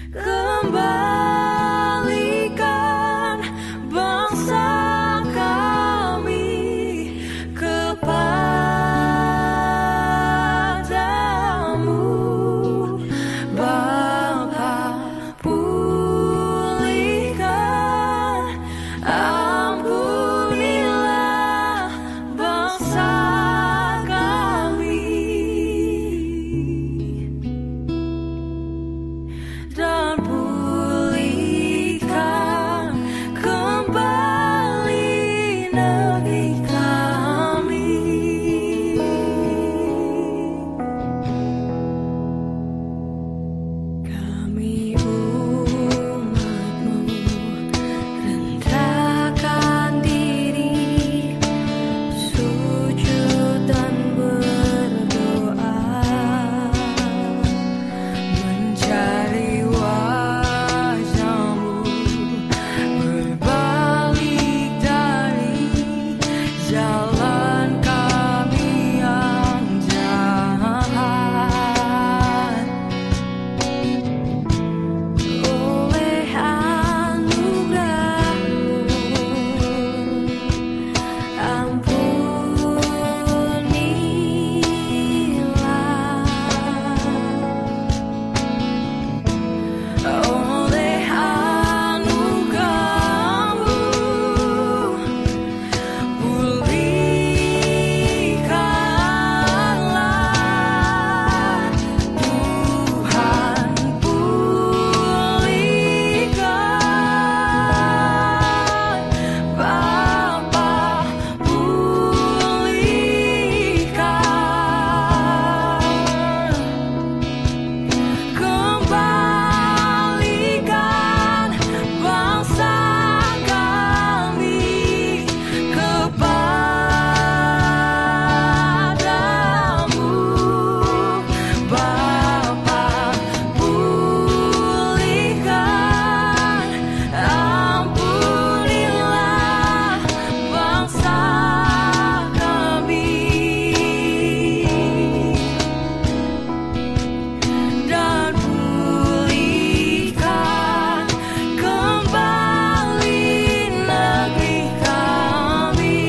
kembalikan bangsa kami kepadamu, Bapa. Pulihkan, ampunilah bangsa kami, dan pulihkan kembali negeri kami. Kami umat-Mu rendahkan diri, sujud dan berdoa, mencari wajah-Mu, berbalik dari jalan kami yang jahat. Oleh anugerah-Mu, ampunilah. Oleh anugerah-Mu, pulihkanlah Tuhan, pulihkan Bapa, pulihkan, kembalikan bangsa kami kepadamu, Bapa. Pulihkan, ampunilah bangsa kami, dan pulihkan kembali negeri kami.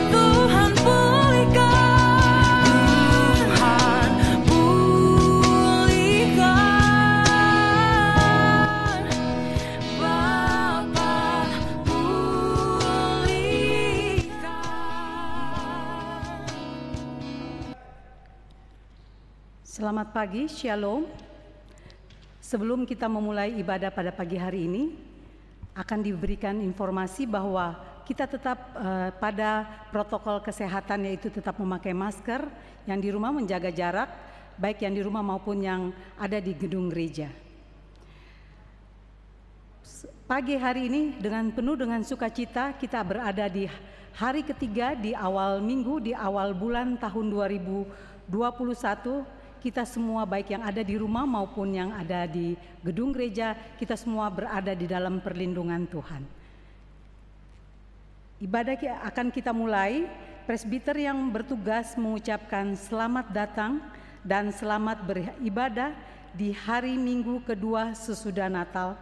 Tuhan pulihkan, Tuhan pulihkan, Bapa pulihkan. Selamat pagi, Shalom. Sebelum kita memulai ibadah pada pagi hari ini, akan diberikan informasi bahwa kita tetap pada protokol kesehatan, yaitu tetap memakai masker, yang di rumah menjaga jarak, baik yang di rumah maupun yang ada di gedung gereja. Pagi hari ini dengan penuh dengan sukacita kita berada di hari ketiga di awal minggu, di awal bulan tahun 2021. Kita semua baik yang ada di rumah maupun yang ada di gedung gereja, kita semua berada di dalam perlindungan Tuhan. Ibadah akan kita mulai. Presbiter yang bertugas mengucapkan selamat datang dan selamat beribadah di hari Minggu kedua sesudah Natal.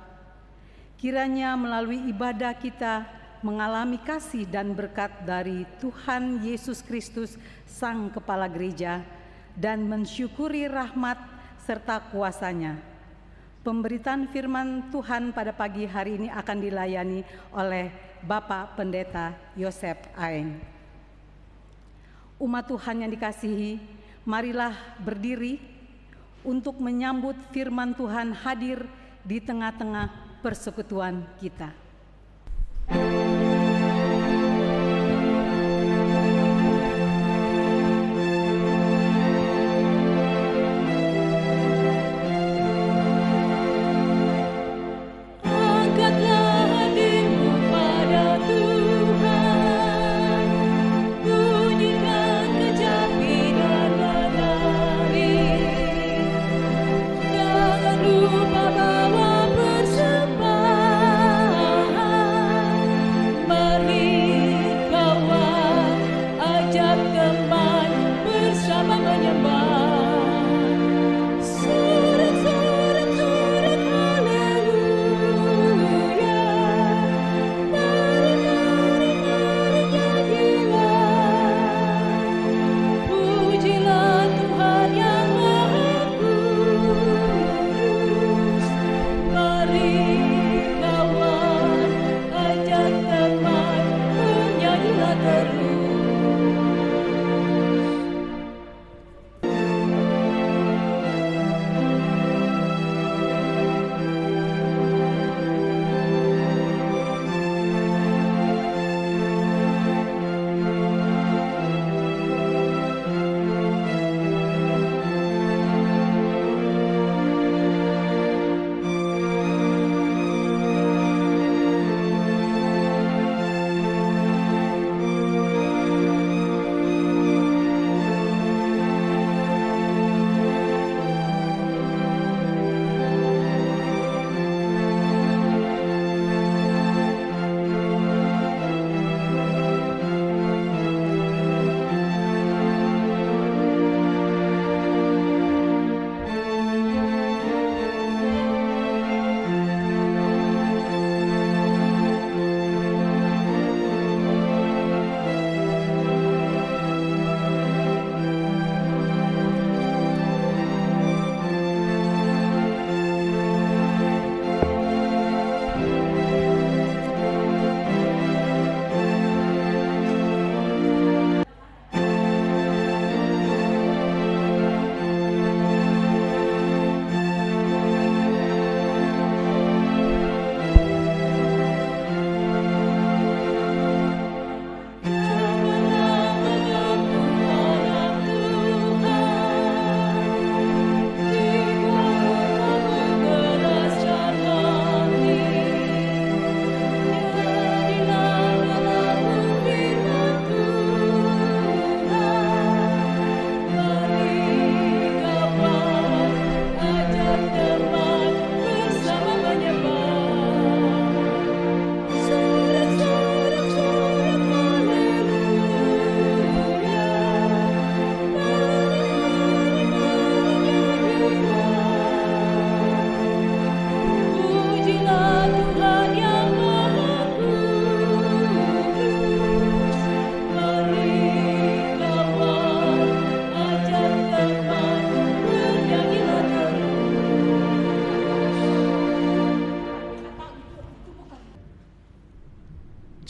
Kiranya melalui ibadah kita mengalami kasih dan berkat dari Tuhan Yesus Kristus, Sang Kepala Gereja, dan mensyukuri rahmat serta kuasa-Nya. Pemberitaan firman Tuhan pada pagi hari ini akan dilayani oleh Bapak Pendeta Yosef Aeng. Umat Tuhan yang dikasihi, marilah berdiri untuk menyambut firman Tuhan hadir di tengah-tengah persekutuan kita. Jangan lupa bawa persembahyan.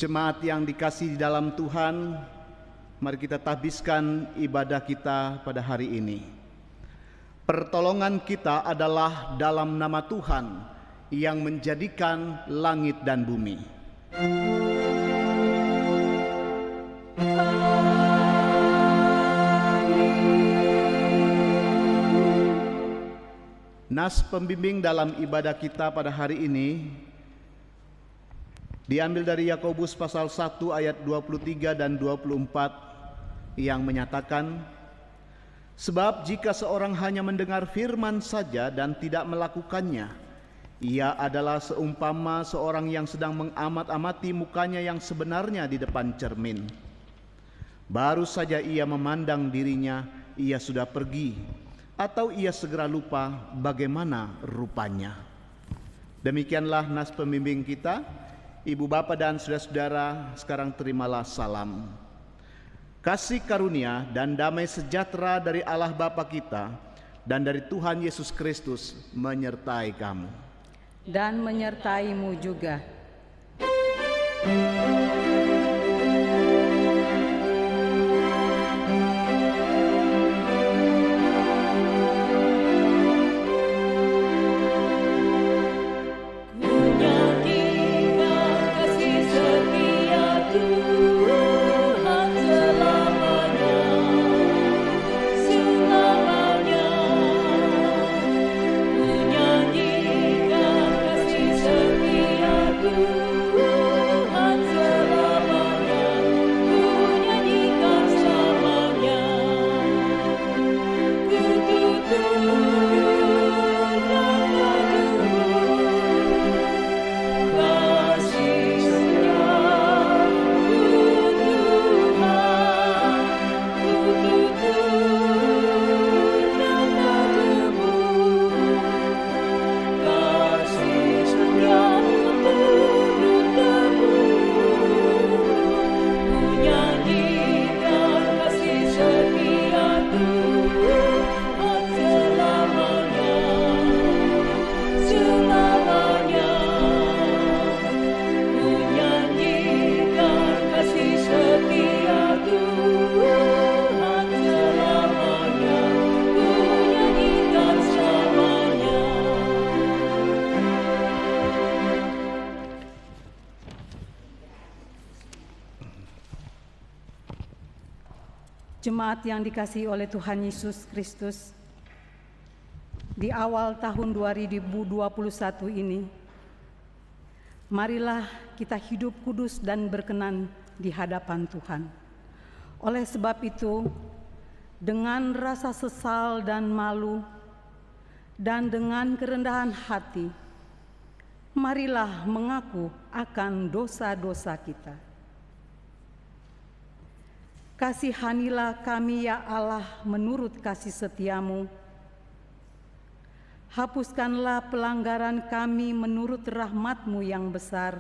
Jemaat yang dikasihi di dalam Tuhan, mari kita tahbiskan ibadah kita pada hari ini. Pertolongan kita adalah dalam nama Tuhan yang menjadikan langit dan bumi. Nas pembimbing dalam ibadah kita pada hari ini diambil dari Yakobus pasal 1 ayat 23 dan 24 yang menyatakan, sebab jika seorang hanya mendengar firman saja dan tidak melakukannya, ia adalah seumpama seorang yang sedang mengamat-amati mukanya yang sebenarnya di depan cermin. Baru saja ia memandang dirinya, ia sudah pergi, atau ia segera lupa bagaimana rupanya. Demikianlah nas pembimbing kita. Ibu bapa dan saudara-saudara, sekarang terimalah salam. Kasih karunia dan damai sejahtera dari Allah Bapa kita dan dari Tuhan Yesus Kristus menyertai kamu. Dan menyertaimu juga. Jemaat yang dikasihi oleh Tuhan Yesus Kristus, di awal tahun 2021 ini, marilah kita hidup kudus dan berkenan di hadapan Tuhan. Oleh sebab itu, dengan rasa sesal dan malu, dan dengan kerendahan hati, marilah mengaku akan dosa-dosa kita. Kasihanilah kami ya Allah menurut kasih setiamu. Hapuskanlah pelanggaran kami menurut rahmat-Mu yang besar.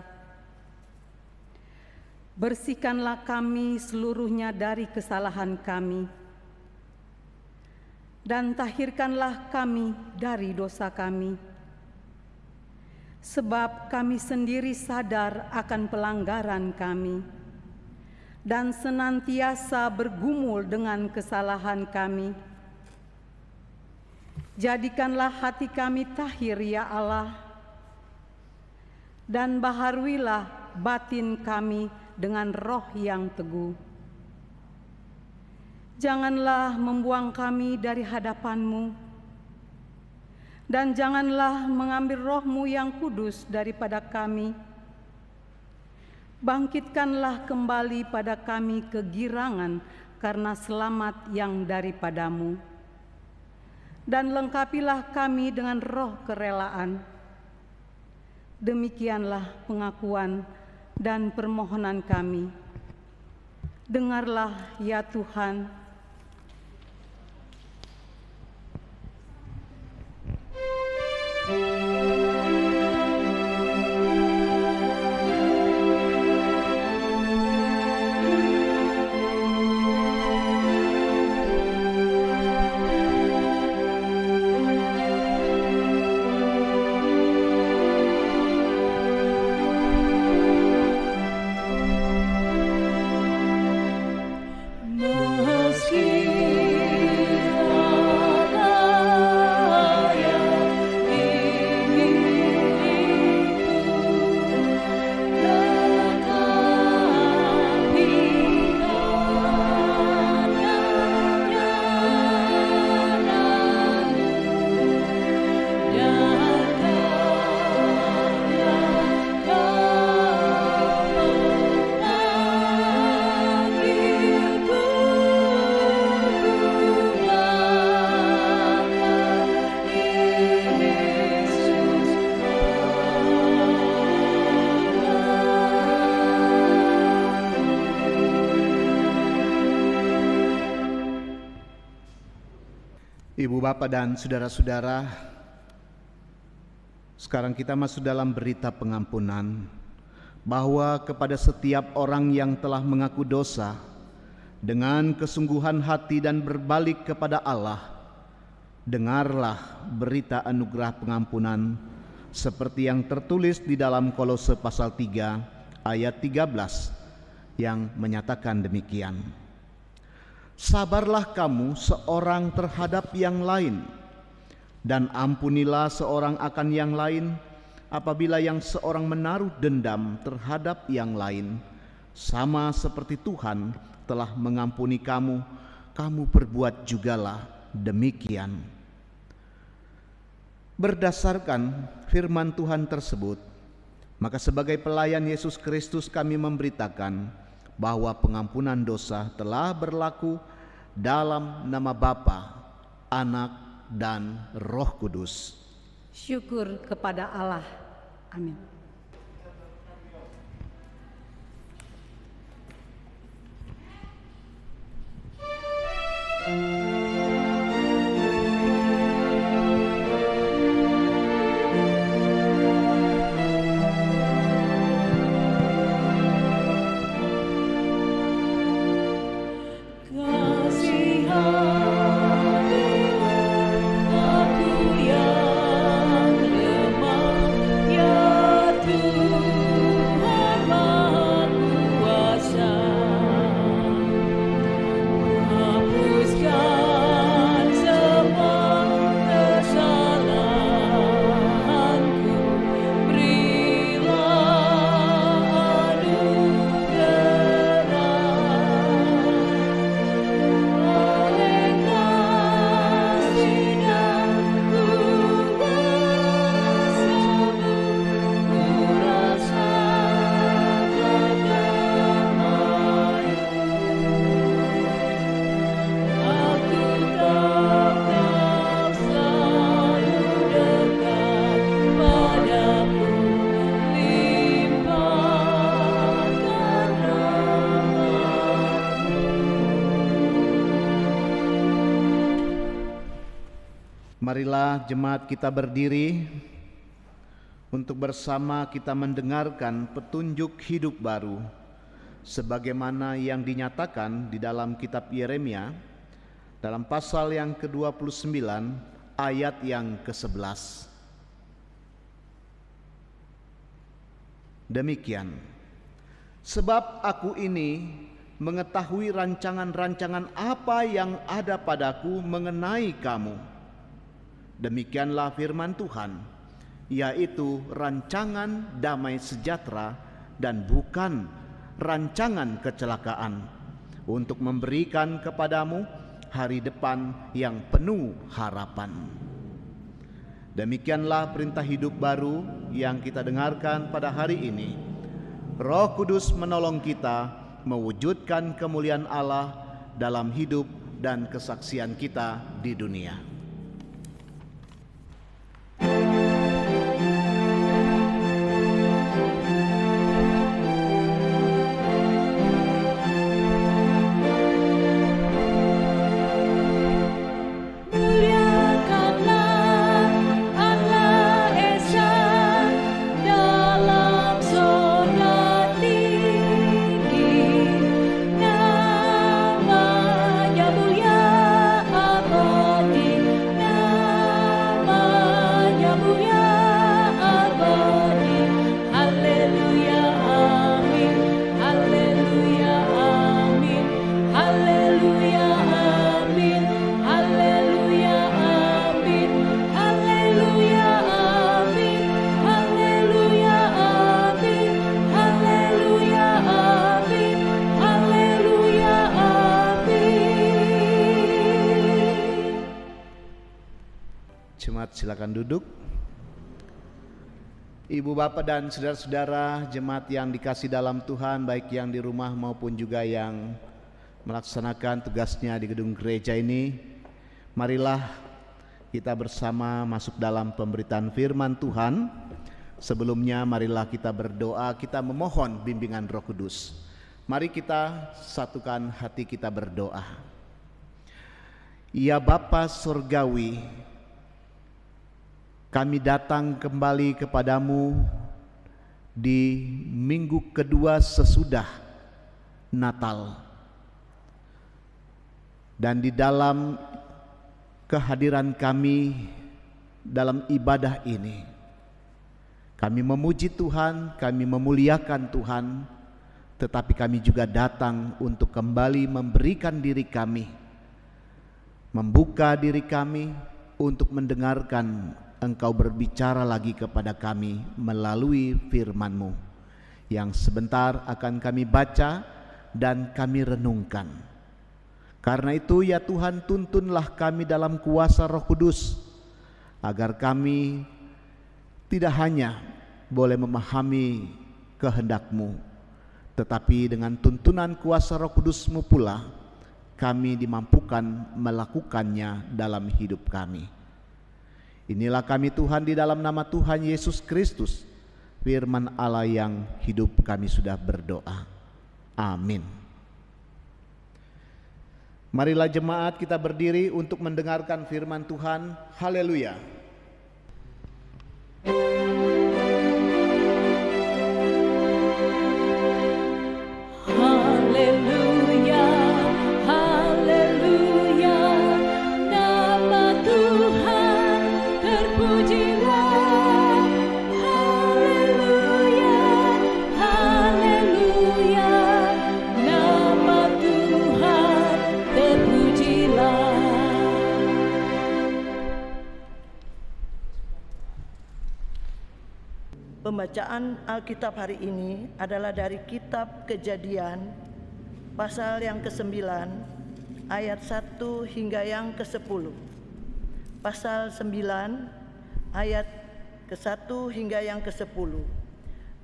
Bersihkanlah kami seluruhnya dari kesalahan kami. Dan tahirkanlah kami dari dosa kami. Sebab kami sendiri sadar akan pelanggaran kami dan senantiasa bergumul dengan kesalahan kami. Jadikanlah hati kami tahir ya Allah, dan baharuilah batin kami dengan roh yang teguh. Janganlah membuang kami dari hadapan-Mu, dan janganlah mengambil roh-Mu yang kudus daripada kami. Bangkitkanlah kembali pada kami kegirangan karena selamat yang daripada-Mu. Dan lengkapilah kami dengan roh kerelaan. Demikianlah pengakuan dan permohonan kami. Dengarlah ya Tuhan. Ibu, Bapak, dan saudara-saudara, sekarang kita masuk dalam berita pengampunan, bahwa kepada setiap orang yang telah mengaku dosa dengan kesungguhan hati dan berbalik kepada Allah, dengarlah berita anugerah pengampunan seperti yang tertulis di dalam Kolose pasal 3 ayat 13 yang menyatakan demikian. Sabarlah kamu seorang terhadap yang lain, dan ampunilah seorang akan yang lain apabila yang seorang menaruh dendam terhadap yang lain, sama seperti Tuhan telah mengampuni kamu, kamu perbuat jugalah demikian. Berdasarkan firman Tuhan tersebut, maka sebagai pelayan Yesus Kristus kami memberitakan bahwa pengampunan dosa telah berlaku dalam nama Bapa, Anak, dan Roh Kudus. Syukur kepada Allah. Amin. Marilah jemaat kita berdiri untuk bersama kita mendengarkan petunjuk hidup baru sebagaimana yang dinyatakan di dalam kitab Yeremia dalam pasal yang ke-29 ayat yang ke-11. Demikian, sebab aku ini mengetahui rancangan-rancangan apa yang ada padaku mengenai kamu. Demikianlah firman Tuhan, yaitu rancangan damai sejahtera dan bukan rancangan kecelakaan, untuk memberikan kepadamu hari depan yang penuh harapan. Demikianlah perintah hidup baru yang kita dengarkan pada hari ini. Roh Kudus menolong kita mewujudkan kemuliaan Allah dalam hidup dan kesaksian kita di dunia. Silakan duduk. Ibu, Bapak, dan saudara-saudara jemaat yang dikasih dalam Tuhan, baik yang di rumah maupun juga yang melaksanakan tugasnya di gedung gereja ini, marilah kita bersama masuk dalam pemberitaan firman Tuhan. Sebelumnya marilah kita berdoa, kita memohon bimbingan Roh Kudus. Mari kita satukan hati kita berdoa. Ya Bapa Surgawi, kami datang kembali kepadamu di minggu kedua sesudah Natal. Dan di dalam kehadiran kami dalam ibadah ini, kami memuji Tuhan, kami memuliakan Tuhan, tetapi kami juga datang untuk kembali memberikan diri kami, membuka diri kami untuk mendengarkan Engkau berbicara lagi kepada kami melalui firman-Mu yang sebentar akan kami baca dan kami renungkan. Karena itu ya Tuhan, tuntunlah kami dalam kuasa Roh Kudus, agar kami tidak hanya boleh memahami kehendak-Mu, tetapi dengan tuntunan kuasa Roh Kudus-Mu pula kami dimampukan melakukannya dalam hidup kami. Inilah kami Tuhan, di dalam nama Tuhan Yesus Kristus, firman Allah yang hidup, kami sudah berdoa. Amin. Marilah jemaat kita berdiri untuk mendengarkan firman Tuhan. Haleluya. Pembacaan Alkitab hari ini adalah dari kitab Kejadian pasal yang ke-9 ayat 1 hingga yang ke-10. Pasal 9 ayat ke-1 hingga yang ke-10.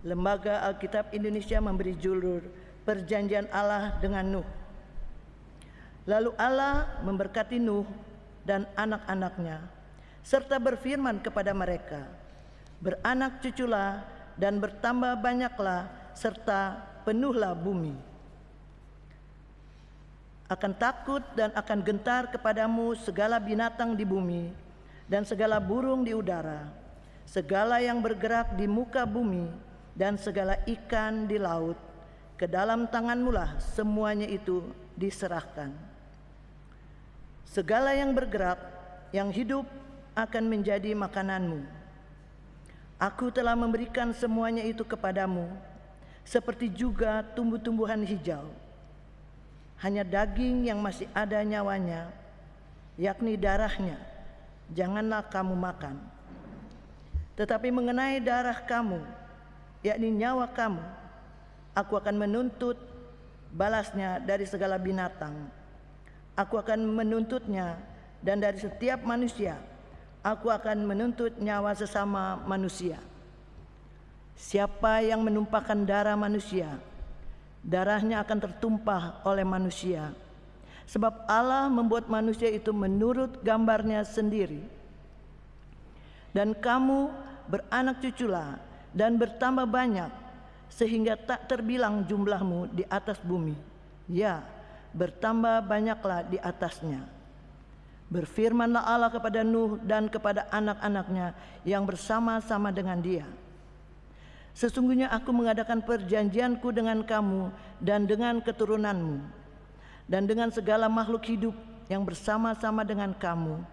Lembaga Alkitab Indonesia memberi judul Perjanjian Allah dengan Nuh. Lalu Allah memberkati Nuh dan anak-anaknya, serta berfirman kepada mereka, beranak cuculah dan bertambah banyaklah, serta penuhlah bumi. Akan takut dan akan gentar kepadamu segala binatang di bumi dan segala burung di udara, segala yang bergerak di muka bumi dan segala ikan di laut. Ke dalam tanganmulah semuanya itu diserahkan. Segala yang bergerak, yang hidup akan menjadi makananmu. Aku telah memberikan semuanya itu kepadamu, seperti juga tumbuh-tumbuhan hijau. Hanya daging yang masih ada nyawanya, yakni darahnya, janganlah kamu makan. Tetapi mengenai darah kamu, yakni nyawa kamu, aku akan menuntut balasnya dari segala binatang. Aku akan menuntutnya, dan dari setiap manusia aku akan menuntut nyawa sesama manusia. Siapa yang menumpahkan darah manusia, darahnya akan tertumpah oleh manusia. Sebab Allah membuat manusia itu menurut gambarnya sendiri. Dan kamu beranak cuculah dan bertambah banyak, sehingga tak terbilang jumlahmu di atas bumi. Ya, bertambah banyaklah di atasnya. Berfirmanlah Allah kepada Nuh dan kepada anak-anaknya yang bersama-sama dengan dia. Sesungguhnya aku mengadakan perjanjianku dengan kamu dan dengan keturunanmu, dan dengan segala makhluk hidup yang bersama-sama dengan kamu,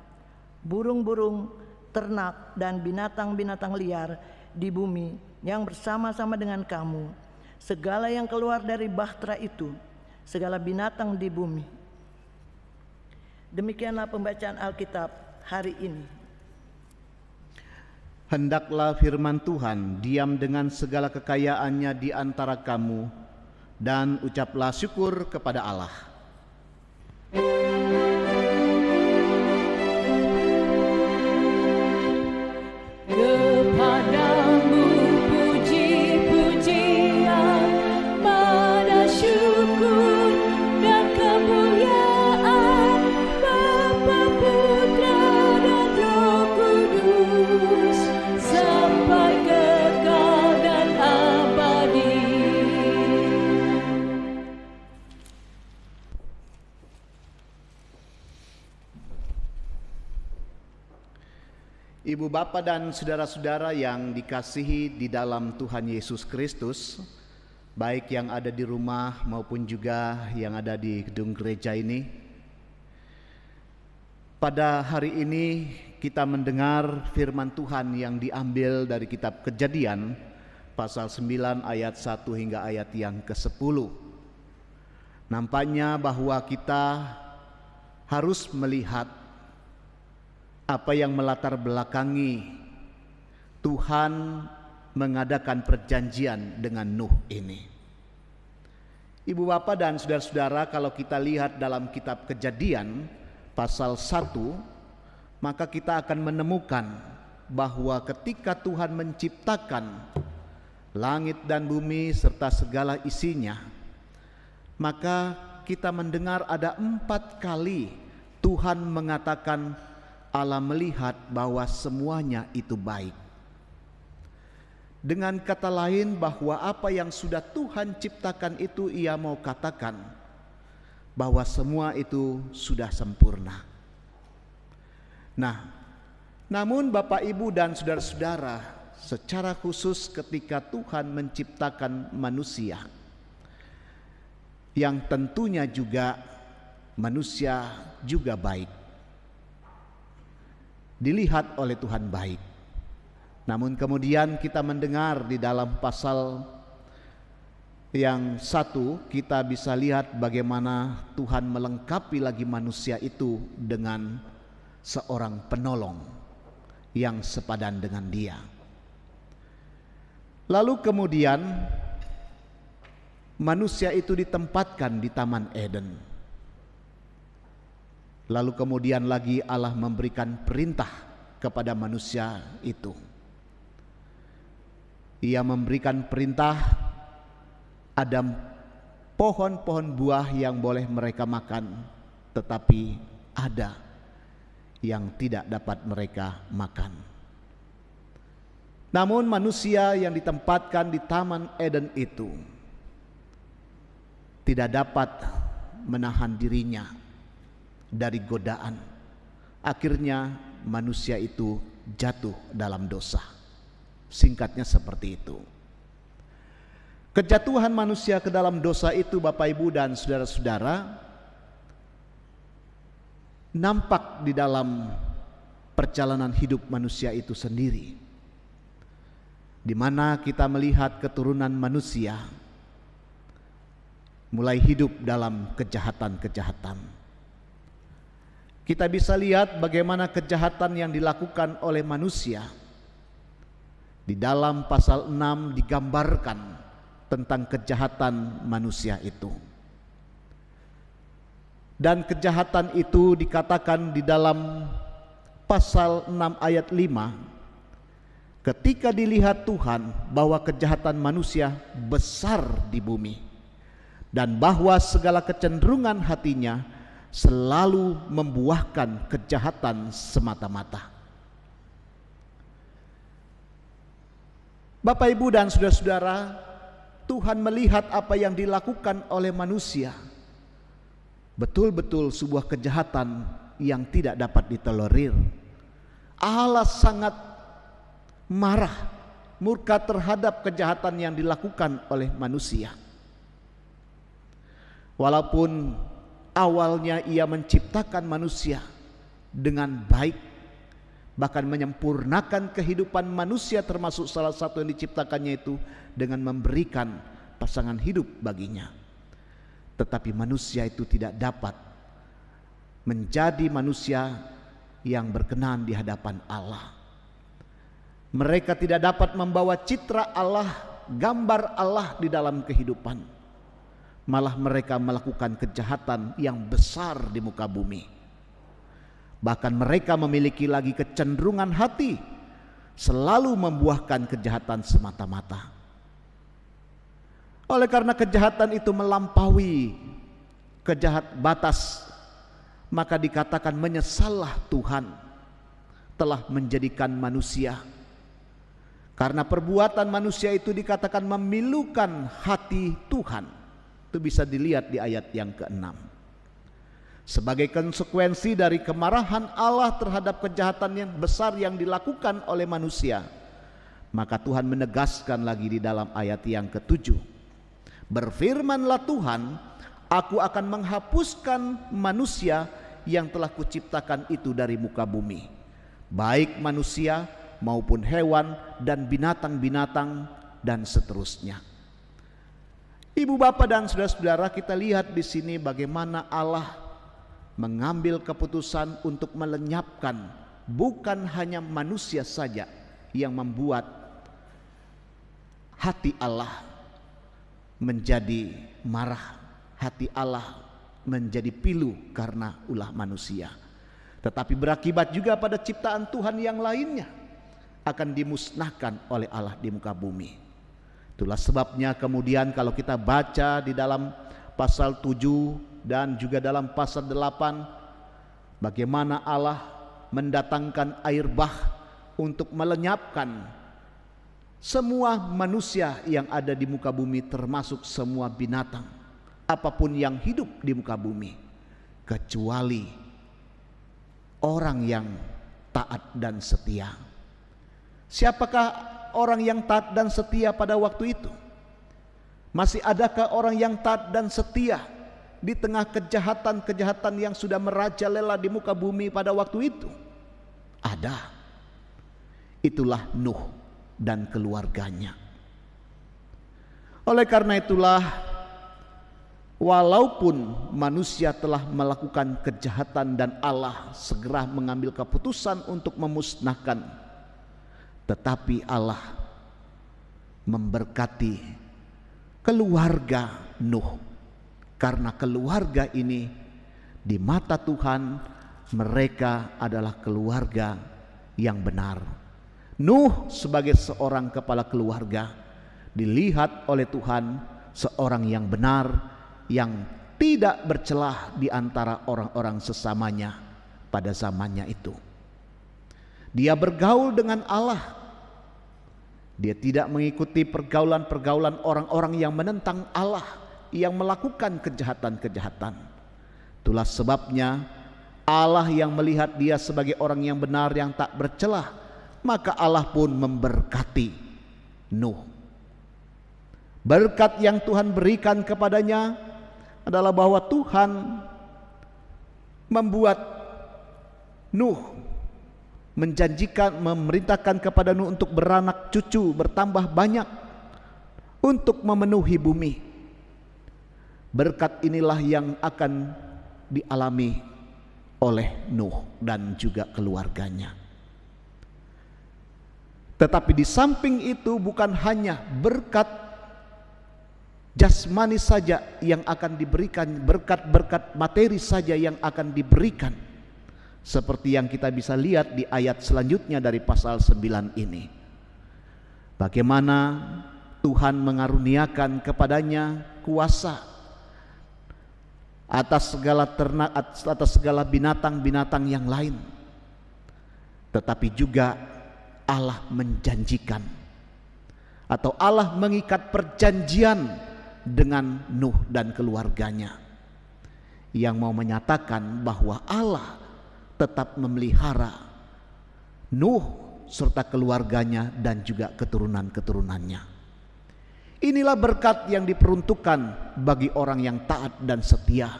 burung-burung, ternak, dan binatang-binatang liar di bumi yang bersama-sama dengan kamu, segala yang keluar dari bahtera itu, segala binatang di bumi. Demikianlah pembacaan Alkitab hari ini. Hendaklah firman Tuhan diam dengan segala kekayaannya di antara kamu, dan ucaplah syukur kepada Allah. Kepadamu puji-pujian, pada syukur dan kemuliaan, Bapa, Putra, dan Roh Kudus, sampai kekal dan abadi. Ibu Bapa dan saudara-saudara yang dikasihi di dalam Tuhan Yesus Kristus, baik yang ada di rumah maupun juga yang ada di gedung gereja ini. Pada hari ini kita mendengar firman Tuhan yang diambil dari kitab Kejadian pasal 9 ayat 1 hingga ayat yang ke-10. Nampaknya bahwa kita harus melihat apa yang melatar belakangi Tuhan mengadakan perjanjian dengan Nuh ini. Ibu Bapa dan saudara-saudara, kalau kita lihat dalam kitab Kejadian pasal 1, maka kita akan menemukan bahwa ketika Tuhan menciptakan langit dan bumi serta segala isinya, maka kita mendengar ada 4 kali Tuhan mengatakan Allah melihat bahwa semuanya itu baik. Dengan kata lain, bahwa apa yang sudah Tuhan ciptakan itu Ia mau katakan bahwa semua itu sudah sempurna. Nah, namun Bapak Ibu dan saudara-saudara, secara khusus ketika Tuhan menciptakan manusia, yang tentunya juga manusia juga baik, dilihat oleh Tuhan baik. Namun kemudian kita mendengar di dalam pasal yang 1, kita bisa lihat bagaimana Tuhan melengkapi lagi manusia itu dengan seorang penolong yang sepadan dengan dia. Lalu kemudian manusia itu ditempatkan di Taman Eden. Lalu kemudian lagi Allah memberikan perintah kepada manusia itu. Ia memberikan perintah ada pohon-pohon buah yang boleh mereka makan, tetapi ada yang tidak dapat mereka makan. Namun manusia yang ditempatkan di Taman Eden itu tidak dapat menahan dirinya dari godaan. Akhirnya manusia itu jatuh dalam dosa. Singkatnya seperti itu. Kejatuhan manusia ke dalam dosa itu, Bapak Ibu dan saudara-saudara, nampak di dalam perjalanan hidup manusia itu sendiri, di mana kita melihat keturunan manusia mulai hidup dalam kejahatan-kejahatan. Kita bisa lihat bagaimana kejahatan yang dilakukan oleh manusia. Di dalam pasal 6 digambarkan tentang kejahatan manusia itu. Dan kejahatan itu dikatakan di dalam pasal 6 ayat 5. Ketika dilihat Tuhan bahwa kejahatan manusia besar di bumi, dan bahwa segala kecenderungan hatinya selalu membuahkan kejahatan semata-mata. Bapak, Ibu dan saudara-saudara, Tuhan melihat apa yang dilakukan oleh manusia betul-betul sebuah kejahatan yang tidak dapat ditolerir. Allah sangat marah, murka terhadap kejahatan yang dilakukan oleh manusia. Walaupun awalnya Ia menciptakan manusia dengan baik, bahkan menyempurnakan kehidupan manusia, termasuk salah satu yang diciptakannya itu dengan memberikan pasangan hidup baginya. Tetapi manusia itu tidak dapat menjadi manusia yang berkenan di hadapan Allah. Mereka tidak dapat membawa citra Allah, gambar Allah di dalam kehidupan. Malah mereka melakukan kejahatan yang besar di muka bumi. Bahkan mereka memiliki lagi kecenderungan hati selalu membuahkan kejahatan semata-mata. Oleh karena kejahatan itu melampaui batas, maka dikatakan menyesallah Tuhan telah menjadikan manusia. Karena perbuatan manusia itu dikatakan memilukan hati Tuhan. Itu bisa dilihat di ayat yang ke-6. Sebagai konsekuensi dari kemarahan Allah terhadap kejahatan yang besar yang dilakukan oleh manusia, maka Tuhan menegaskan lagi di dalam ayat yang ke-7. Berfirmanlah Tuhan, aku akan menghapuskan manusia yang telah kuciptakan itu dari muka bumi, baik manusia maupun hewan dan binatang-binatang dan seterusnya. Ibu bapak dan saudara-saudara, kita lihat di sini bagaimana Allah mengambil keputusan untuk melenyapkan bukan hanya manusia saja yang membuat hati Allah menjadi marah, hati Allah menjadi pilu karena ulah manusia, tetapi berakibat juga pada ciptaan Tuhan yang lainnya akan dimusnahkan oleh Allah di muka bumi. Itulah sebabnya kemudian kalau kita baca di dalam pasal 7 dan juga dalam pasal 8, bagaimana Allah mendatangkan air bah untuk melenyapkan semua manusia yang ada di muka bumi, termasuk semua binatang, apapun yang hidup di muka bumi, kecuali orang yang taat dan setia. Siapakah orang yang taat dan setia pada waktu itu? Masih adakah orang yang taat dan setia di tengah kejahatan-kejahatan yang sudah merajalela di muka bumi pada waktu itu? Ada. Itulah Nuh dan keluarganya. Oleh karena itulah, walaupun manusia telah melakukan kejahatan dan Allah segera mengambil keputusan untuk memusnahkan, tetapi Allah memberkati keluarga Nuh. Karena keluarga ini di mata Tuhan, mereka adalah keluarga yang benar. Nuh sebagai seorang kepala keluarga dilihat oleh Tuhan seorang yang benar, yang tidak bercelah di antara orang-orang sesamanya pada zamannya itu. Dia bergaul dengan Allah. Dia tidak mengikuti pergaulan-pergaulan orang-orang yang menentang Allah, yang melakukan kejahatan-kejahatan. Itulah sebabnya Allah yang melihat dia sebagai orang yang benar, yang tak bercelah, maka Allah pun memberkati Nuh. Berkat yang Tuhan berikan kepadanya adalah bahwa Tuhan membuat Nuh, menjanjikan, memerintahkan kepada Nuh untuk beranak cucu, bertambah banyak, untuk memenuhi bumi. Berkat inilah yang akan dialami oleh Nuh dan juga keluarganya. Tetapi di samping itu bukan hanya berkat jasmani saja yang akan diberikan, berkat-berkat materi saja yang akan diberikan, seperti yang kita bisa lihat di ayat selanjutnya dari pasal 9 ini. Bagaimana Tuhan mengaruniakan kepadanya kuasa atas segala ternak, atas segala binatang-binatang yang lain. Tetapi juga Allah menjanjikan, atau Allah mengikat perjanjian dengan Nuh dan keluarganya, yang mau menyatakan bahwa Allah tetap memelihara Nuh serta keluarganya dan juga keturunan-keturunannya. Inilah berkat yang diperuntukkan bagi orang yang taat dan setia,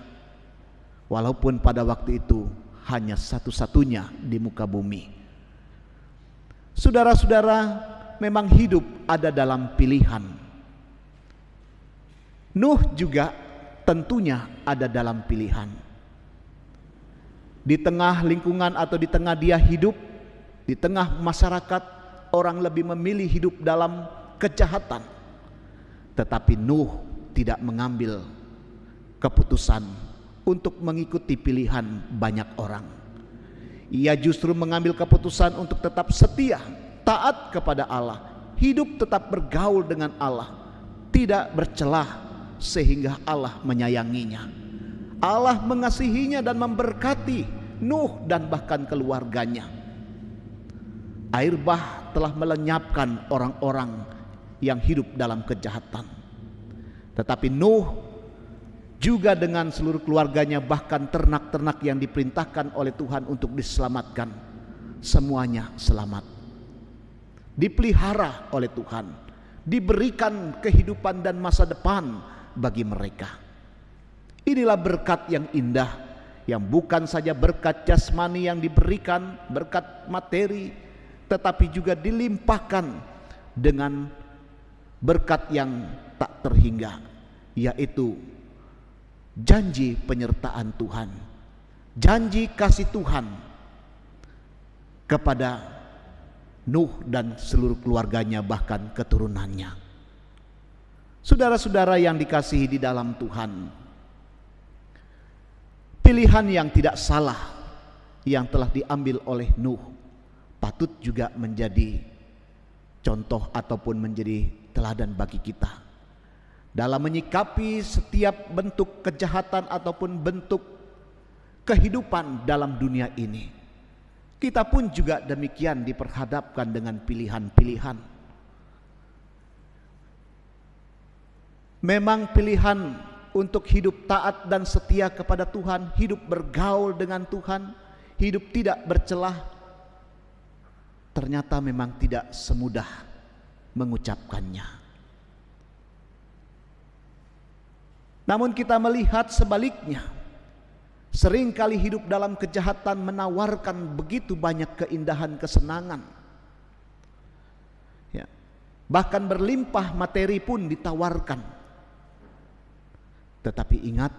walaupun pada waktu itu hanya satu-satunya di muka bumi. Saudara-saudara, memang hidup ada dalam pilihan. Nuh juga tentunya ada dalam pilihan. Di tengah lingkungan atau di tengah dia hidup, di tengah masyarakat, orang lebih memilih hidup dalam kejahatan. Tetapi Nuh tidak mengambil keputusan untuk mengikuti pilihan banyak orang. Ia justru mengambil keputusan untuk tetap setia, taat kepada Allah, hidup tetap bergaul dengan Allah, tidak bercelah, sehingga Allah menyayanginya. Allah mengasihinya dan memberkati Nuh dan bahkan keluarganya. Air bah telah melenyapkan orang-orang yang hidup dalam kejahatan. Tetapi Nuh juga dengan seluruh keluarganya, bahkan ternak-ternak yang diperintahkan oleh Tuhan untuk diselamatkan, semuanya selamat, dipelihara oleh Tuhan, diberikan kehidupan dan masa depan bagi mereka. Inilah berkat yang indah, yang bukan saja berkat jasmani yang diberikan, berkat materi, tetapi juga dilimpahkan dengan berkat yang tak terhingga, yaitu janji penyertaan Tuhan, janji kasih Tuhan kepada Nuh dan seluruh keluarganya, bahkan keturunannya. Saudara-saudara yang dikasihi di dalam Tuhan, pilihan yang tidak salah yang telah diambil oleh Nuh patut juga menjadi contoh ataupun menjadi teladan bagi kita dalam menyikapi setiap bentuk kejahatan ataupun bentuk kehidupan dalam dunia ini. Kita pun juga demikian diperhadapkan dengan pilihan-pilihan. Memang pilihan untuk hidup taat dan setia kepada Tuhan, hidup bergaul dengan Tuhan, hidup tidak bercelah, ternyata memang tidak semudah mengucapkannya. Namun kita melihat sebaliknya, seringkali hidup dalam kejahatan menawarkan begitu banyak keindahan, kesenangan, ya, bahkan berlimpah materi pun ditawarkan. Tetapi ingat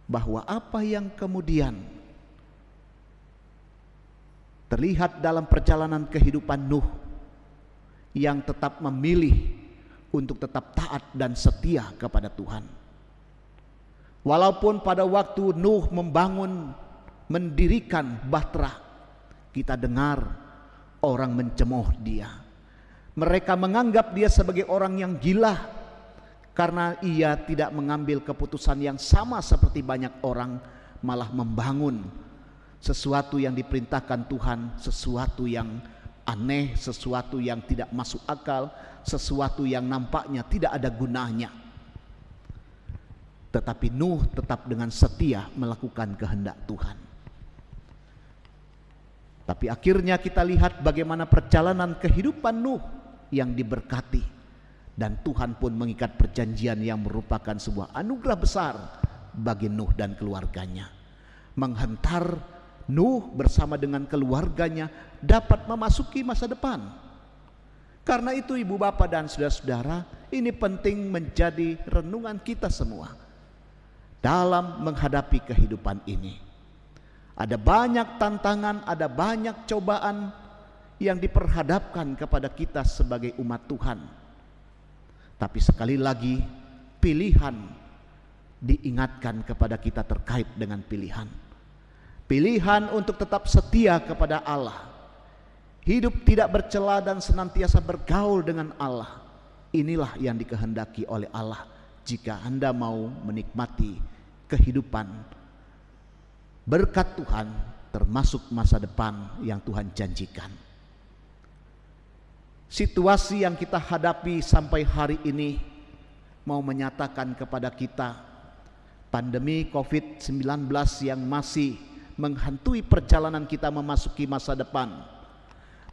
bahwa apa yang kemudian terlihat dalam perjalanan kehidupan Nuh, yang tetap memilih untuk tetap taat dan setia kepada Tuhan. Walaupun pada waktu Nuh membangun, mendirikan Bahtera, kita dengar orang mencemooh dia. Mereka menganggap dia sebagai orang yang gila karena ia tidak mengambil keputusan yang sama seperti banyak orang, malah membangun sesuatu yang diperintahkan Tuhan, sesuatu yang aneh, sesuatu yang tidak masuk akal, sesuatu yang nampaknya tidak ada gunanya. Tetapi Nuh tetap dengan setia melakukan kehendak Tuhan. Tapi akhirnya kita lihat bagaimana perjalanan kehidupan Nuh yang diberkati, dan Tuhan pun mengikat perjanjian yang merupakan sebuah anugerah besar bagi Nuh dan keluarganya, menghantar Nuh bersama dengan keluarganya dapat memasuki masa depan. Karena itu ibu bapak dan saudara-saudara, ini penting menjadi renungan kita semua dalam menghadapi kehidupan ini. Ada banyak tantangan, ada banyak cobaan yang diperhadapkan kepada kita sebagai umat Tuhan. Tapi sekali lagi, pilihan diingatkan kepada kita terkait dengan pilihan. Pilihan untuk tetap setia kepada Allah, hidup tidak bercela dan senantiasa bergaul dengan Allah. Inilah yang dikehendaki oleh Allah jika Anda mau menikmati kehidupan berkat Tuhan, termasuk masa depan yang Tuhan janjikan. Situasi yang kita hadapi sampai hari ini mau menyatakan kepada kita pandemi COVID-19 yang masih menghantui perjalanan kita memasuki masa depan,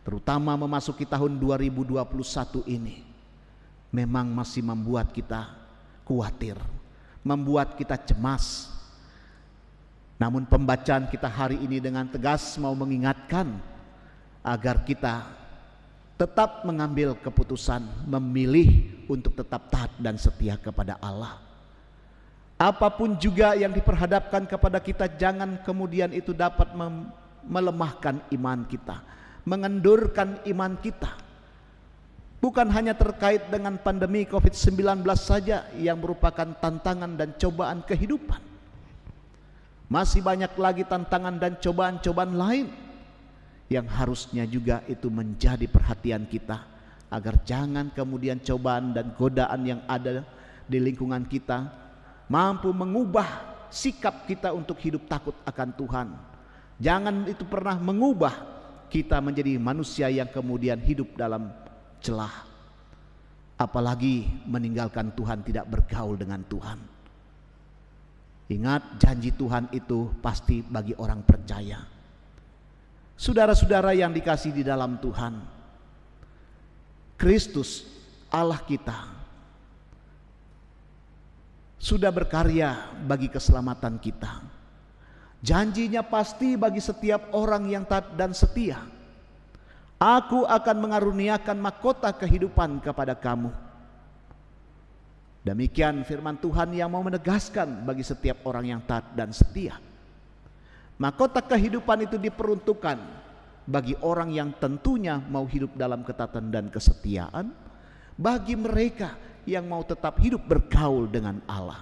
terutama memasuki tahun 2021 ini, memang masih membuat kita khawatir, membuat kita cemas. Namun pembacaan kita hari ini dengan tegas mau mengingatkan agar kita tetap mengambil keputusan, memilih untuk tetap taat dan setia kepada Allah. Apapun juga yang diperhadapkan kepada kita, jangan kemudian itu dapat melemahkan iman kita, mengendurkan iman kita. Bukan hanya terkait dengan pandemi COVID-19 saja yang merupakan tantangan dan cobaan kehidupan. Masih banyak lagi tantangan dan cobaan-cobaan lain yang harusnya juga itu menjadi perhatian kita, agar jangan kemudian cobaan dan godaan yang ada di lingkungan kita mampu mengubah sikap kita untuk hidup takut akan Tuhan. Jangan itu pernah mengubah kita menjadi manusia yang kemudian hidup dalam celah, apalagi meninggalkan Tuhan, tidak bergaul dengan Tuhan. Ingat, janji Tuhan itu pasti bagi orang percaya. Saudara-saudara yang dikasihi di dalam Tuhan, Kristus Allah kita sudah berkarya bagi keselamatan kita. Janjinya pasti bagi setiap orang yang taat dan setia. Aku akan mengaruniakan mahkota kehidupan kepada kamu. Demikian firman Tuhan yang mau menegaskan bagi setiap orang yang taat dan setia. Mahkota kehidupan itu diperuntukkan bagi orang yang tentunya mau hidup dalam ketaatan dan kesetiaan, bagi mereka yang mau tetap hidup bergaul dengan Allah.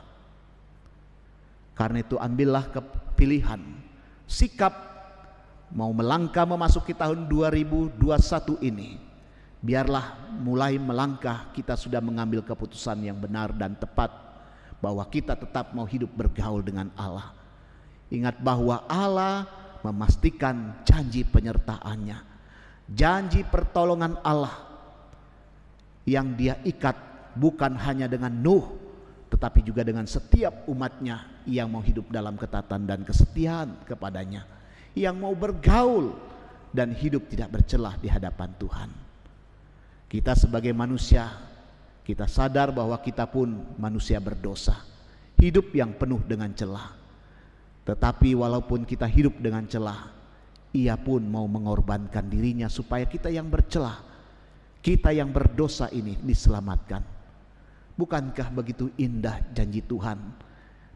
Karena itu ambillah pilihan, sikap mau melangkah memasuki tahun 2021 ini. Biarlah mulai melangkah kita sudah mengambil keputusan yang benar dan tepat, bahwa kita tetap mau hidup bergaul dengan Allah. Ingat bahwa Allah memastikan janji penyertaannya, janji pertolongan Allah yang Dia ikat bukan hanya dengan Nuh, tetapi juga dengan setiap umatnya yang mau hidup dalam ketaatan dan kesetiaan kepadanya, yang mau bergaul dan hidup tidak bercelah di hadapan Tuhan. Kita sebagai manusia, kita sadar bahwa kita pun manusia berdosa, hidup yang penuh dengan celah. Tetapi walaupun kita hidup dengan celah, Ia pun mau mengorbankan dirinya supaya kita yang bercelah, kita yang berdosa ini diselamatkan. Bukankah begitu indah janji Tuhan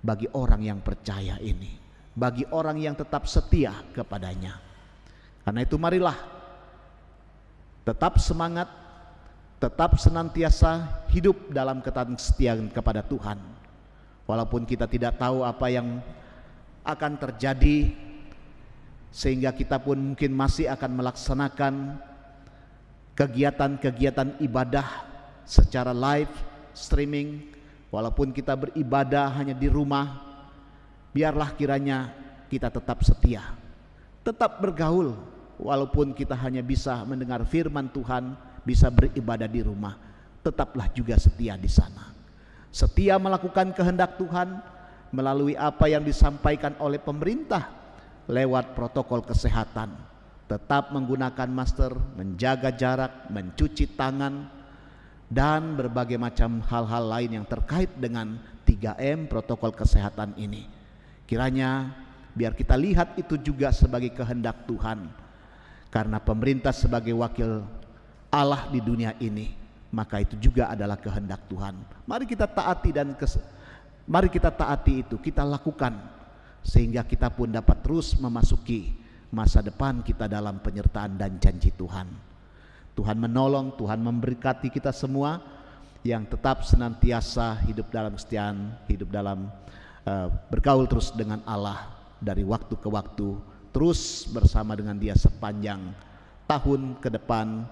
bagi orang yang percaya ini, bagi orang yang tetap setia kepadanya? Karena itu marilah tetap semangat, tetap senantiasa hidup dalam ketaatan kesetiaan kepada Tuhan. Walaupun kita tidak tahu apa yang akan terjadi, sehingga kita pun mungkin masih akan melaksanakan kegiatan-kegiatan ibadah secara live streaming. Walaupun kita beribadah hanya di rumah, biarlah kiranya kita tetap setia, tetap bergaul. Walaupun kita hanya bisa mendengar firman Tuhan, bisa beribadah di rumah, tetaplah juga setia di sana. Setia melakukan kehendak Tuhan melalui apa yang disampaikan oleh pemerintah lewat protokol kesehatan. Tetap menggunakan masker, menjaga jarak, mencuci tangan, dan berbagai macam hal-hal lain yang terkait dengan 3M protokol kesehatan ini. Kiranya biar kita lihat itu juga sebagai kehendak Tuhan, karena pemerintah sebagai wakil Allah di dunia ini, maka itu juga adalah kehendak Tuhan. Mari kita taati mari kita taati itu, kita lakukan, sehingga kita pun dapat terus memasuki masa depan kita dalam penyertaan dan janji Tuhan. Tuhan menolong, Tuhan memberkati kita semua yang tetap senantiasa hidup dalam kesetiaan, hidup dalam bergaul terus dengan Allah dari waktu ke waktu, terus bersama dengan Dia sepanjang tahun ke depan,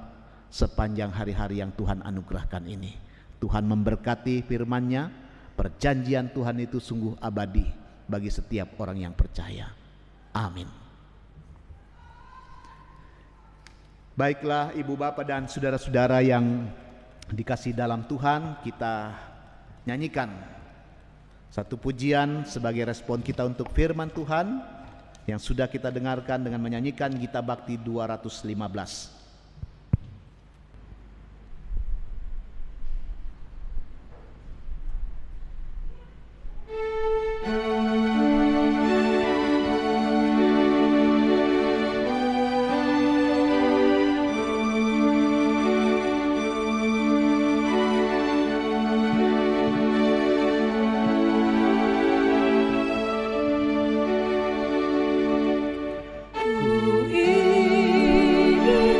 sepanjang hari-hari yang Tuhan anugerahkan ini. Tuhan memberkati firman-Nya, perjanjian Tuhan itu sungguh abadi bagi setiap orang yang percaya. Amin. Baiklah Ibu Bapak dan saudara-saudara yang dikasihi dalam Tuhan, kita nyanyikan satu pujian sebagai respon kita untuk firman Tuhan yang sudah kita dengarkan dengan menyanyikan Gita Bakti 215. Ku ingin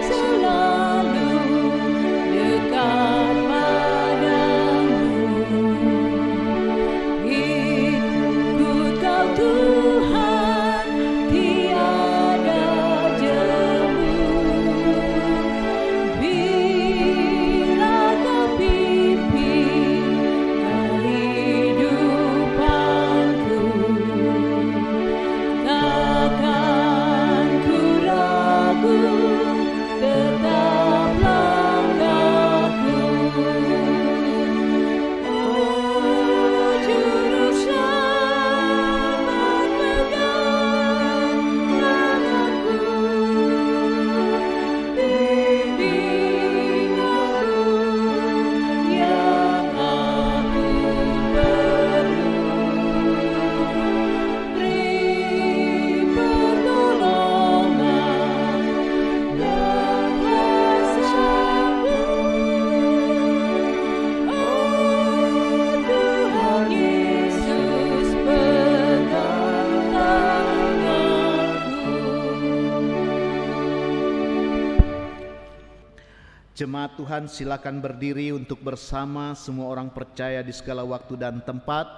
Jemaat Tuhan, silakan berdiri untuk bersama semua orang percaya di segala waktu dan tempat.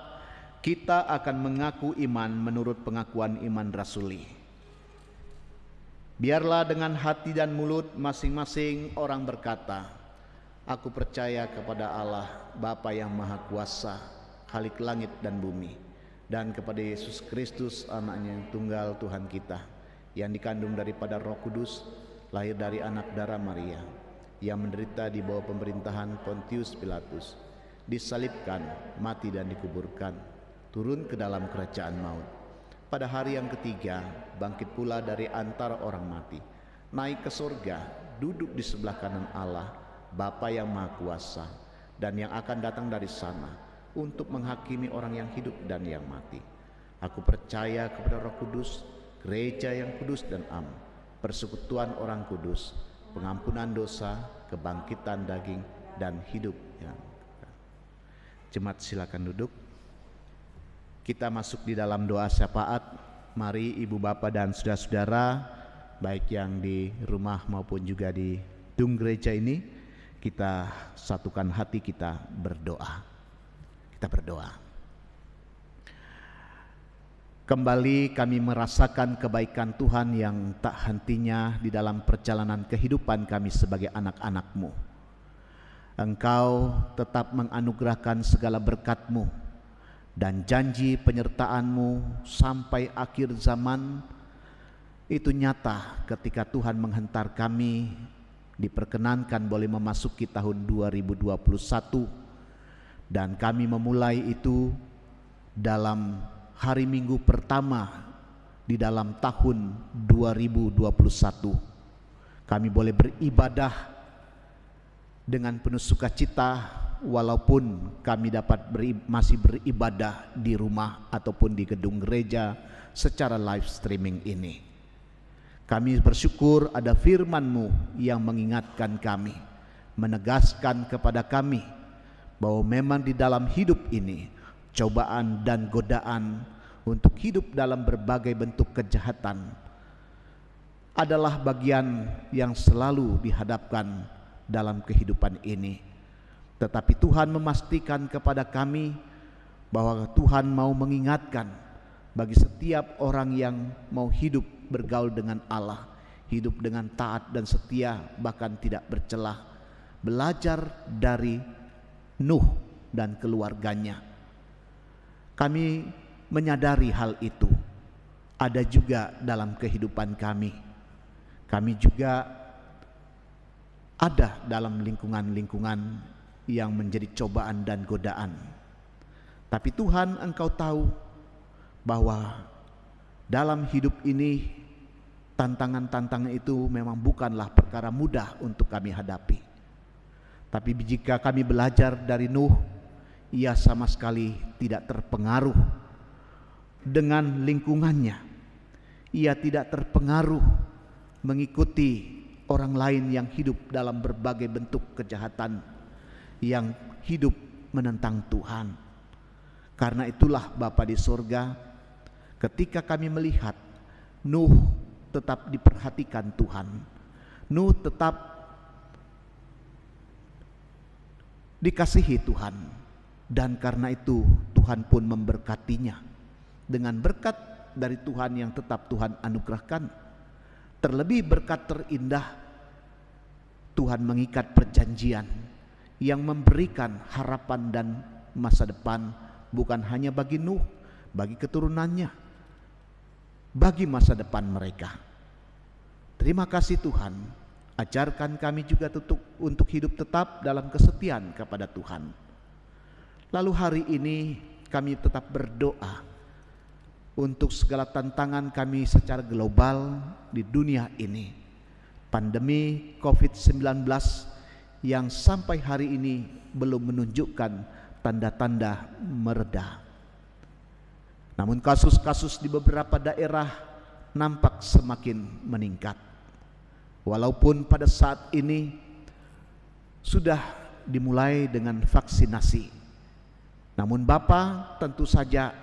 Kita akan mengaku iman menurut pengakuan iman rasuli. Biarlah dengan hati dan mulut masing-masing orang berkata, aku percaya kepada Allah, Bapa yang Maha Kuasa, Khalik langit dan bumi, dan kepada Yesus Kristus, anaknya yang tunggal Tuhan kita, yang dikandung daripada Roh Kudus, lahir dari anak darah Maria, yang menderita di bawah pemerintahan Pontius Pilatus, disalibkan, mati dan dikuburkan, turun ke dalam kerajaan maut. Pada hari yang ketiga, bangkit pula dari antara orang mati, naik ke surga, duduk di sebelah kanan Allah, Bapa yang Maha Kuasa, dan yang akan datang dari sana untuk menghakimi orang yang hidup dan yang mati. Aku percaya kepada Roh Kudus, gereja yang kudus dan am, persekutuan orang kudus, pengampunan dosa, kebangkitan daging, dan hidup yang kekal. Jemaat silakan duduk. Kita masuk di dalam doa syafaat. Mari ibu bapak dan saudara-saudara, baik yang di rumah maupun juga di gedung gereja ini, kita satukan hati kita berdoa. Kita berdoa. Kembali kami merasakan kebaikan Tuhan yang tak hentinya di dalam perjalanan kehidupan kami sebagai anak-anak-Mu. Engkau tetap menganugerahkan segala berkat-Mu dan janji penyertaan-Mu sampai akhir zaman. Itu nyata ketika Tuhan menghentar kami diperkenankan boleh memasuki tahun 2021, dan kami memulai itu dalam hari Minggu pertama di dalam tahun 2021. Kami boleh beribadah dengan penuh sukacita, walaupun kami dapat masih beribadah di rumah ataupun di gedung gereja secara live streaming ini. Kami bersyukur ada firman-Mu yang mengingatkan kami, menegaskan kepada kami bahwa memang di dalam hidup ini cobaan dan godaan untuk hidup dalam berbagai bentuk kejahatan adalah bagian yang selalu dihadapkan dalam kehidupan ini. Tetapi Tuhan memastikan kepada kami bahwa Tuhan mau mengingatkan bagi setiap orang yang mau hidup bergaul dengan Allah, hidup dengan taat dan setia, bahkan tidak bercelah, belajar dari Nuh dan keluarganya. Kami menyadari hal itu ada juga dalam kehidupan kami. Kami juga ada dalam lingkungan-lingkungan yang menjadi cobaan dan godaan. Tapi Tuhan, Engkau tahu bahwa dalam hidup ini tantangan-tantangan itu memang bukanlah perkara mudah untuk kami hadapi. Tapi jika kami belajar dari Nuh, ia sama sekali tidak terpengaruh dengan lingkungannya. Ia tidak terpengaruh mengikuti orang lain yang hidup dalam berbagai bentuk kejahatan, yang hidup menentang Tuhan. Karena itulah Bapa di sorga, ketika kami melihat Nuh tetap diperhatikan Tuhan, Nuh tetap dikasihi Tuhan, dan karena itu Tuhan pun memberkatinya dengan berkat dari Tuhan yang tetap Tuhan anugerahkan. Terlebih berkat terindah, Tuhan mengikat perjanjian yang memberikan harapan dan masa depan bukan hanya bagi Nuh, bagi keturunannya, bagi masa depan mereka. Terima kasih Tuhan, ajarkan kami juga untuk hidup tetap dalam kesetiaan kepada Tuhan. Lalu hari ini kami tetap berdoa untuk segala tantangan kami secara global di dunia ini. Pandemi COVID-19 yang sampai hari ini belum menunjukkan tanda-tanda mereda. Namun kasus-kasus di beberapa daerah nampak semakin meningkat. Walaupun pada saat ini sudah dimulai dengan vaksinasi, namun Bapa, tentu saja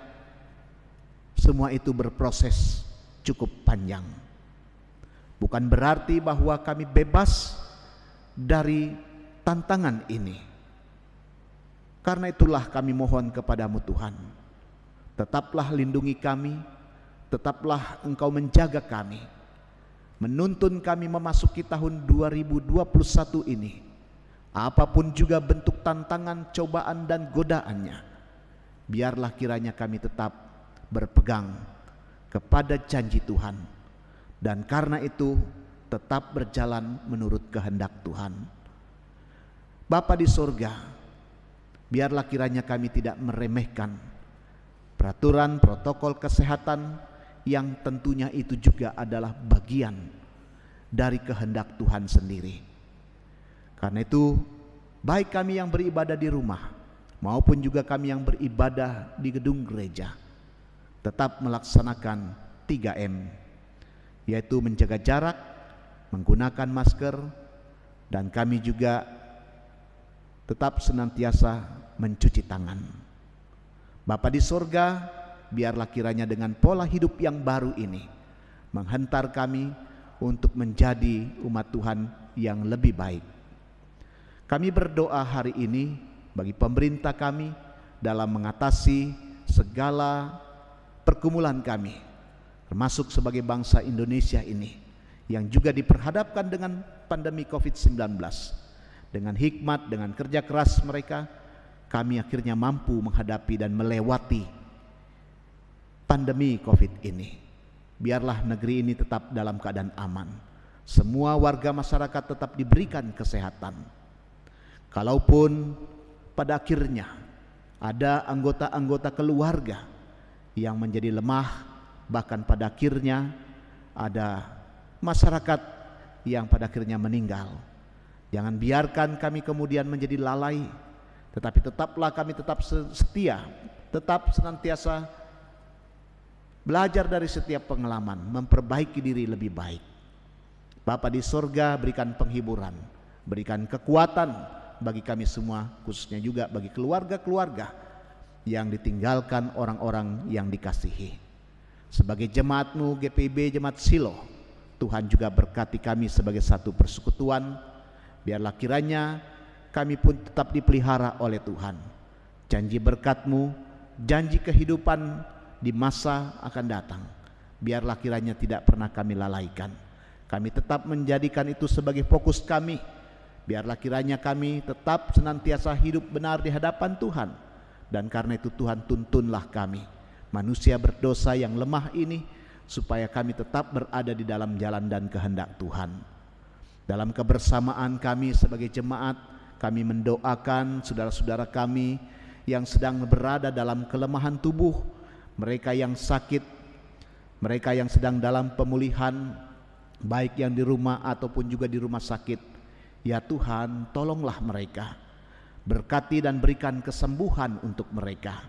semua itu berproses cukup panjang. Bukan berarti bahwa kami bebas dari tantangan ini. Karena itulah kami mohon kepadamu Tuhan, tetaplah lindungi kami, tetaplah Engkau menjaga kami, menuntun kami memasuki tahun 2021 ini. Apapun juga bentuk tantangan, cobaan dan godaannya, biarlah kiranya kami tetap berpegang kepada janji Tuhan, dan karena itu tetap berjalan menurut kehendak Tuhan. Bapa di sorga, biarlah kiranya kami tidak meremehkan peraturan protokol kesehatan yang tentunya itu juga adalah bagian dari kehendak Tuhan sendiri. Karena itu, baik kami yang beribadah di rumah maupun juga kami yang beribadah di gedung gereja, tetap melaksanakan 3M, yaitu menjaga jarak, menggunakan masker, dan kami juga tetap senantiasa mencuci tangan. Bapa di sorga, biarlah kiranya dengan pola hidup yang baru ini menghantar kami untuk menjadi umat Tuhan yang lebih baik. Kami berdoa hari ini bagi pemerintah kami dalam mengatasi segala pergumulan kami, termasuk sebagai bangsa Indonesia ini yang juga diperhadapkan dengan pandemi COVID-19. Dengan hikmat, dengan kerja keras mereka, kami akhirnya mampu menghadapi dan melewati pandemi COVID ini. Biarlah negeri ini tetap dalam keadaan aman, semua warga masyarakat tetap diberikan kesehatan. Kalaupun pada akhirnya ada anggota-anggota keluarga yang menjadi lemah, bahkan pada akhirnya ada masyarakat yang pada akhirnya meninggal, jangan biarkan kami kemudian menjadi lalai, tetapi tetaplah kami tetap setia, tetap senantiasa belajar dari setiap pengalaman, memperbaiki diri lebih baik. Bapa di sorga, berikan penghiburan, berikan kekuatan bagi kami semua, khususnya juga bagi keluarga-keluarga yang ditinggalkan orang-orang yang dikasihi. Sebagai jemaat-Mu GPIB Jemaat Silo, Tuhan juga berkati kami sebagai satu persekutuan. Biarlah kiranya kami pun tetap dipelihara oleh Tuhan. Janji berkat-Mu, janji kehidupan di masa akan datang, biarlah kiranya tidak pernah kami lalaikan. Kami tetap menjadikan itu sebagai fokus kami. Biarlah kiranya kami tetap senantiasa hidup benar di hadapan Tuhan. Dan karena itu Tuhan, tuntunlah kami, manusia berdosa yang lemah ini, supaya kami tetap berada di dalam jalan dan kehendak Tuhan. Dalam kebersamaan kami sebagai jemaat, kami mendoakan saudara-saudara kami yang sedang berada dalam kelemahan tubuh, mereka yang sakit, mereka yang sedang dalam pemulihan, baik yang di rumah ataupun juga di rumah sakit. Ya Tuhan, tolonglah mereka, berkati dan berikan kesembuhan untuk mereka,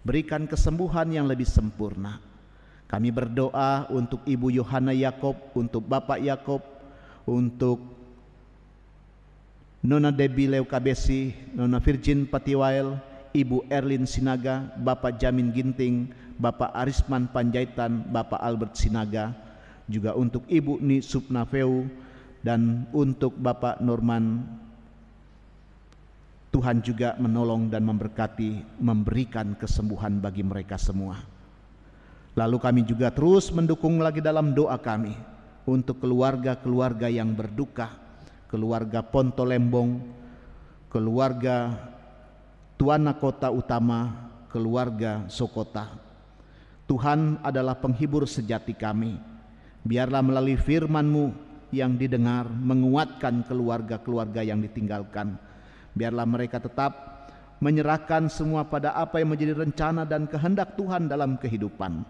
berikan kesembuhan yang lebih sempurna. Kami berdoa untuk Ibu Yohana Yakob, untuk Bapak Yakob, untuk Nona Debbie Leukabesi, Nona Virgin Patiwael, Ibu Erlin Sinaga, Bapak Jamin Ginting, Bapak Arisman Panjaitan, Bapak Albert Sinaga, juga untuk Ibu Ni Supnaveu, dan untuk Bapak Norman. Tuhan juga menolong dan memberkati, memberikan kesembuhan bagi mereka semua. Lalu kami juga terus mendukung lagi dalam doa kami untuk keluarga-keluarga yang berduka, keluarga Ponto Lembong, keluarga Tuana Kota Utama, keluarga Sokota. Tuhan adalah penghibur sejati kami. Biarlah melalui firman-Mu yang didengar menguatkan keluarga-keluarga yang ditinggalkan. Biarlah mereka tetap menyerahkan semua pada apa yang menjadi rencana dan kehendak Tuhan dalam kehidupan.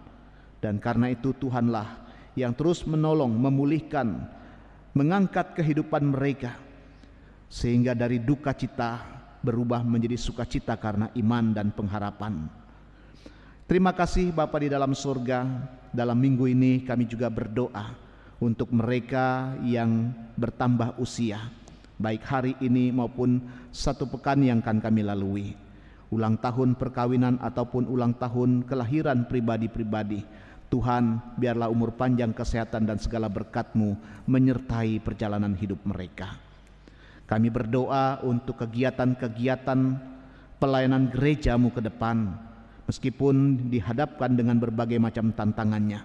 Dan karena itu Tuhanlah yang terus menolong, memulihkan, mengangkat kehidupan mereka, sehingga dari duka cita berubah menjadi sukacita karena iman dan pengharapan. Terima kasih Bapa di dalam surga. Dalam minggu ini kami juga berdoa untuk mereka yang bertambah usia, baik hari ini maupun satu pekan yang akan kami lalui, ulang tahun perkawinan ataupun ulang tahun kelahiran pribadi-pribadi. Tuhan, biarlah umur panjang, kesehatan dan segala berkat-Mu menyertai perjalanan hidup mereka. Kami berdoa untuk kegiatan-kegiatan pelayanan gerejamu ke depan, meskipun dihadapkan dengan berbagai macam tantangannya.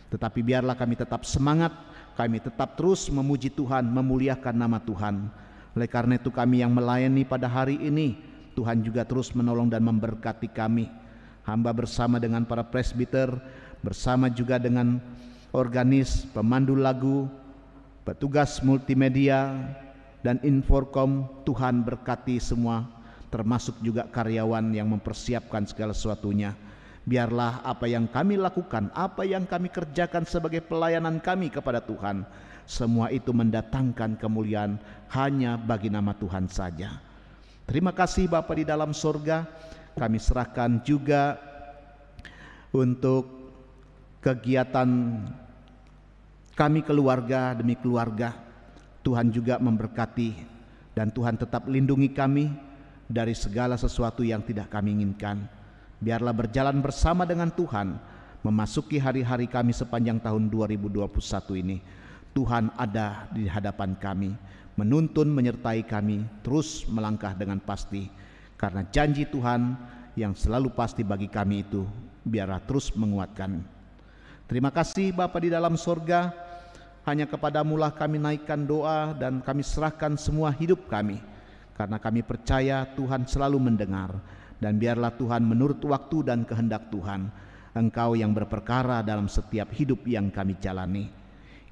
Tetapi biarlah kami tetap semangat, kami tetap terus memuji Tuhan, memuliakan nama Tuhan. Oleh karena itu kami yang melayani pada hari ini, Tuhan juga terus menolong dan memberkati kami. Hamba bersama dengan para presbiter, bersama juga dengan organis, pemandu lagu, petugas multimedia, dan Inforkom, Tuhan berkati semua, termasuk juga karyawan yang mempersiapkan segala sesuatunya. Biarlah apa yang kami lakukan, apa yang kami kerjakan sebagai pelayanan kami kepada Tuhan, semua itu mendatangkan kemuliaan hanya bagi nama Tuhan saja. Terima kasih Bapa di dalam sorga. Kami serahkan juga untuk kegiatan kami keluarga demi keluarga. Tuhan juga memberkati dan Tuhan tetap lindungi kami dari segala sesuatu yang tidak kami inginkan. Biarlah berjalan bersama dengan Tuhan memasuki hari-hari kami sepanjang tahun 2021 ini. Tuhan ada di hadapan kami, menuntun menyertai kami terus melangkah dengan pasti, karena janji Tuhan yang selalu pasti bagi kami itu biarlah terus menguatkan. Terima kasih Bapa di dalam sorga. Hanya kepadamu-lah kami naikkan doa dan kami serahkan semua hidup kami, karena kami percaya Tuhan selalu mendengar. Dan biarlah Tuhan menurut waktu dan kehendak Tuhan, Engkau yang berperkara dalam setiap hidup yang kami jalani.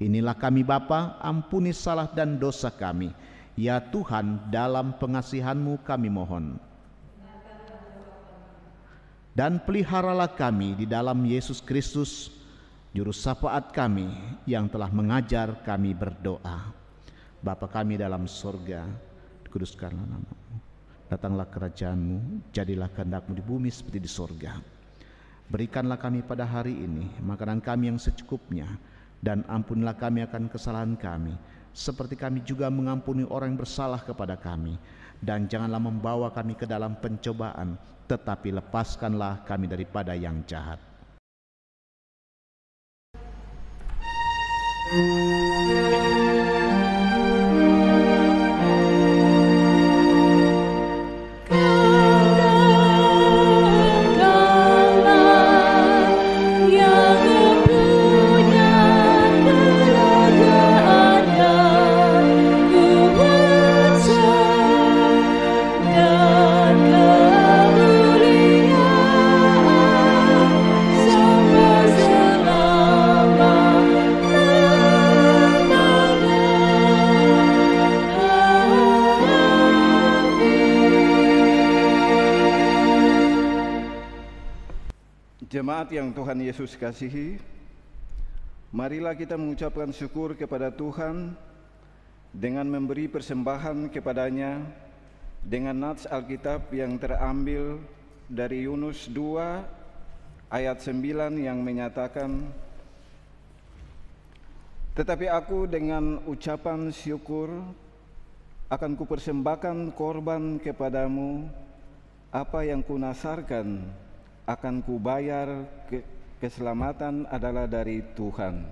Inilah kami Bapa, ampuni salah dan dosa kami. Ya Tuhan, dalam pengasihan-Mu kami mohon. Dan peliharalah kami di dalam Yesus Kristus, Juru syafaat kami yang telah mengajar kami berdoa. Bapa kami dalam sorga, dikuduskanlah nama-Mu. Datanglah kerajaan-Mu, jadilah kehendak-Mu di bumi seperti di sorga. Berikanlah kami pada hari ini makanan kami yang secukupnya, dan ampunilah kami akan kesalahan kami, seperti kami juga mengampuni orang yang bersalah kepada kami. Dan janganlah membawa kami ke dalam pencobaan, tetapi lepaskanlah kami daripada yang jahat. Jemaat yang Tuhan Yesus kasihi, marilah kita mengucapkan syukur kepada Tuhan dengan memberi persembahan kepadanya dengan nats Alkitab yang terambil dari Yunus 2 ayat 9 yang menyatakan, "Tetapi aku dengan ucapan syukur akan kupersembahkan korban kepadamu, apa yang kunasarkan akan kubayar, keselamatan adalah dari Tuhan."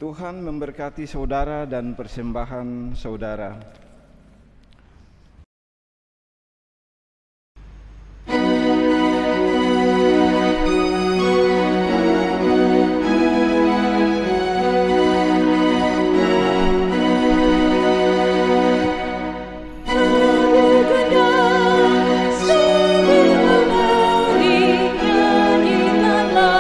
Tuhan memberkati saudara dan persembahan saudara. Bunyikanlah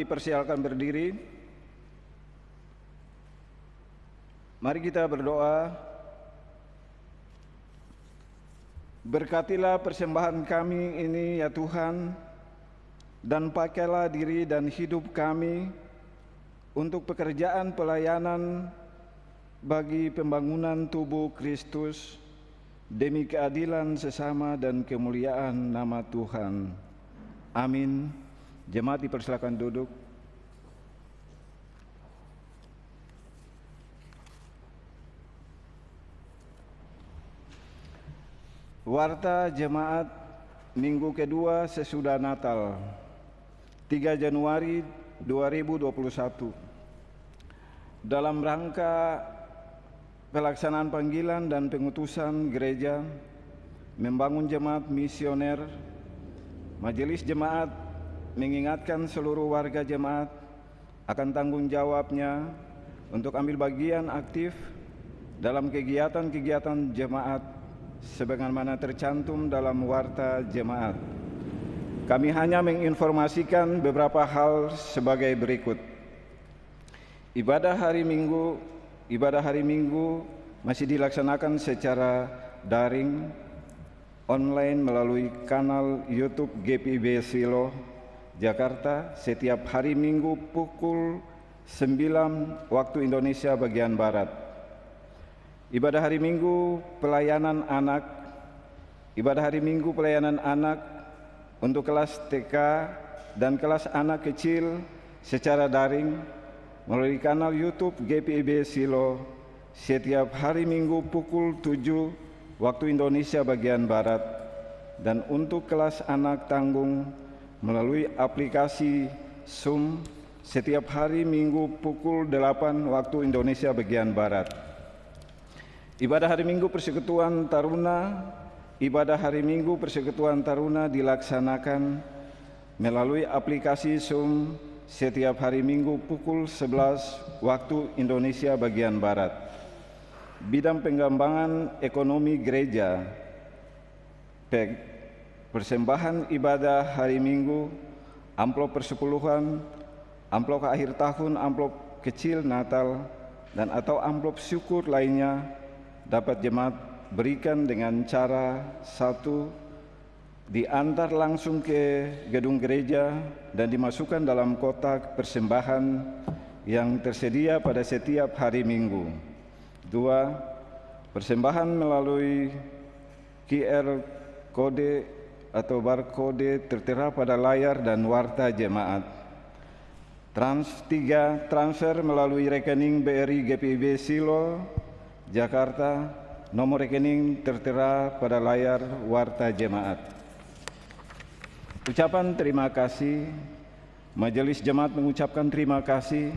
dipersilakan berdiri. Mari kita berdoa. Berkatilah persembahan kami ini ya Tuhan, dan pakailah diri dan hidup kami untuk pekerjaan pelayanan bagi pembangunan tubuh Kristus demi keadilan sesama dan kemuliaan nama Tuhan. Amin. Jemaat dipersilakan duduk. Warta Jemaat Minggu kedua sesudah Natal, 3 Januari 2021. Dalam rangka pelaksanaan panggilan dan pengutusan gereja membangun jemaat misioner, Majelis Jemaat mengingatkan seluruh warga jemaat akan tanggung jawabnya untuk ambil bagian aktif dalam kegiatan-kegiatan jemaat sebagaimana tercantum dalam warta jemaat. Kami hanya menginformasikan beberapa hal sebagai berikut. Ibadah hari Minggu masih dilaksanakan secara daring online melalui kanal YouTube GPIB Silo Jakarta setiap hari Minggu pukul 9 waktu Indonesia bagian Barat. Ibadah hari Minggu pelayanan anak untuk kelas TK dan kelas anak kecil secara daring melalui kanal YouTube GPIB Silo setiap hari Minggu pukul 7 waktu Indonesia bagian Barat, dan untuk kelas anak tanggung melalui aplikasi Zoom setiap hari Minggu pukul 8 waktu Indonesia bagian Barat. Ibadah hari Minggu Persekutuan Taruna dilaksanakan melalui aplikasi Zoom setiap hari Minggu pukul 11 waktu Indonesia bagian Barat. Bidang pengembangan ekonomi gereja, persembahan ibadah hari Minggu, amplop persepuluhan, amplop akhir tahun, amplop kecil Natal, dan atau amplop syukur lainnya dapat jemaat berikan dengan cara: 1. Diantar langsung ke gedung gereja dan dimasukkan dalam kotak persembahan yang tersedia pada setiap hari Minggu. 2. Persembahan melalui QR kode atau barcode tertera pada layar dan warta jemaat. 3. Transfer melalui rekening BRI GPIB Silo Jakarta, nomor rekening tertera pada layar warta jemaat. Ucapan terima kasih. Majelis Jemaat mengucapkan terima kasih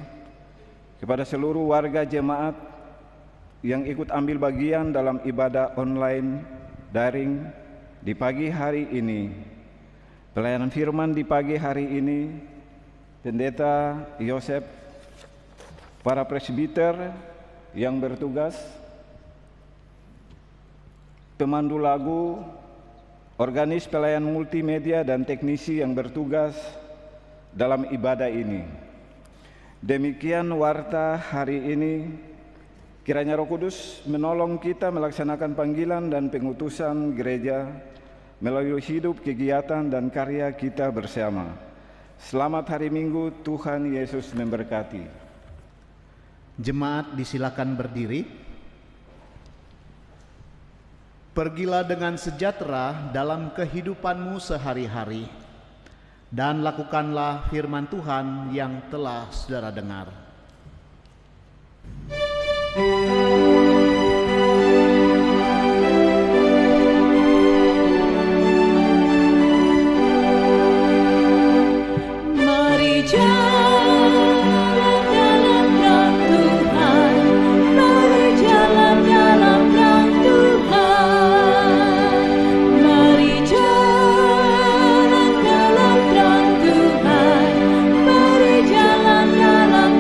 kepada seluruh warga jemaat yang ikut ambil bagian dalam ibadah online daring di pagi hari ini. Pelayanan firman di pagi hari ini, Pendeta Yosef, para presbiter yang bertugas, pemandu lagu, organis pelayan multimedia dan teknisi yang bertugas dalam ibadah ini. Demikian warta hari ini. Kiranya Roh Kudus menolong kita melaksanakan panggilan dan pengutusan gereja melalui hidup, kegiatan, dan karya kita bersama. Selamat hari Minggu, Tuhan Yesus memberkati. Jemaat disilakan berdiri. Pergilah dengan sejahtera dalam kehidupanmu sehari-hari, dan lakukanlah firman Tuhan yang telah saudara dengar. Jalan dalam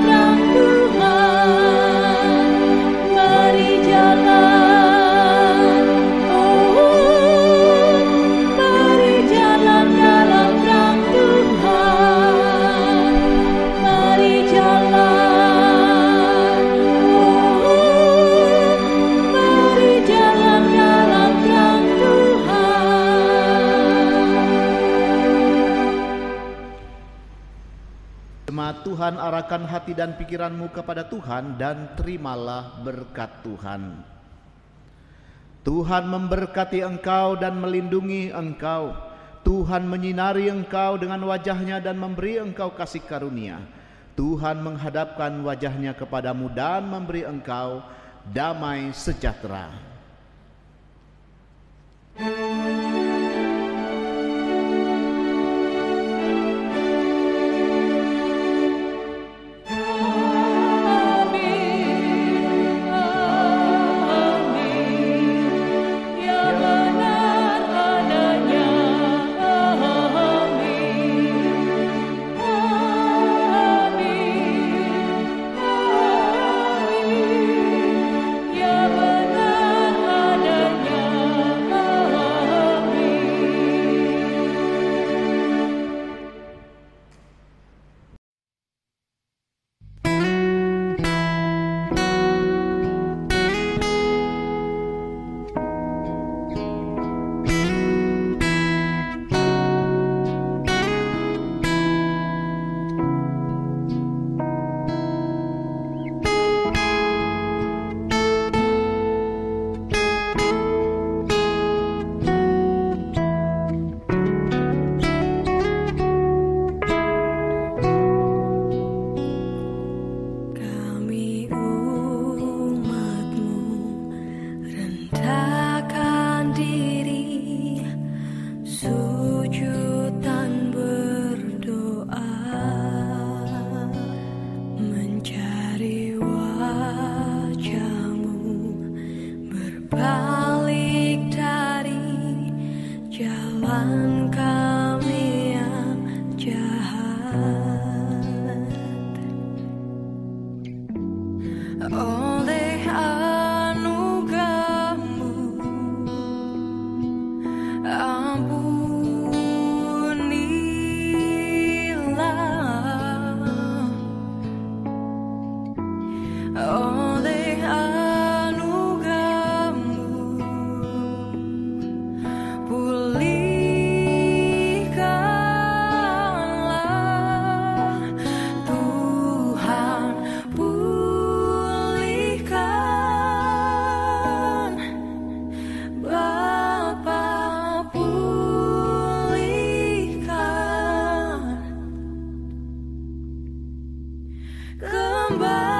mengarahkan hati dan pikiranmu kepada Tuhan dan terimalah berkat Tuhan. Tuhan memberkati engkau dan melindungi engkau. Tuhan menyinari engkau dengan wajah-Nya dan memberi engkau kasih karunia. Tuhan menghadapkan wajah-Nya kepadamu dan memberi engkau damai sejahtera. Kembali